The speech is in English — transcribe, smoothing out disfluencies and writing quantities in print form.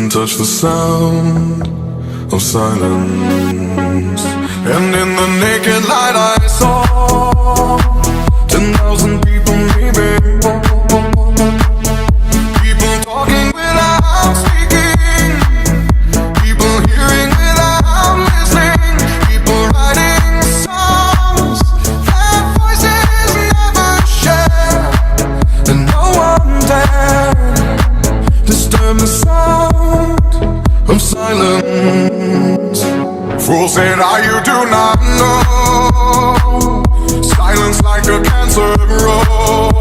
couldn't touch the sound of silence. And in the naked light I saw 10,000 people maybe, people talking without speaking, people hearing without listening, people writing songs that voices never share, and no one dared disturb the sound of silence. Fool said, you do not know. Silence like a cancer grows.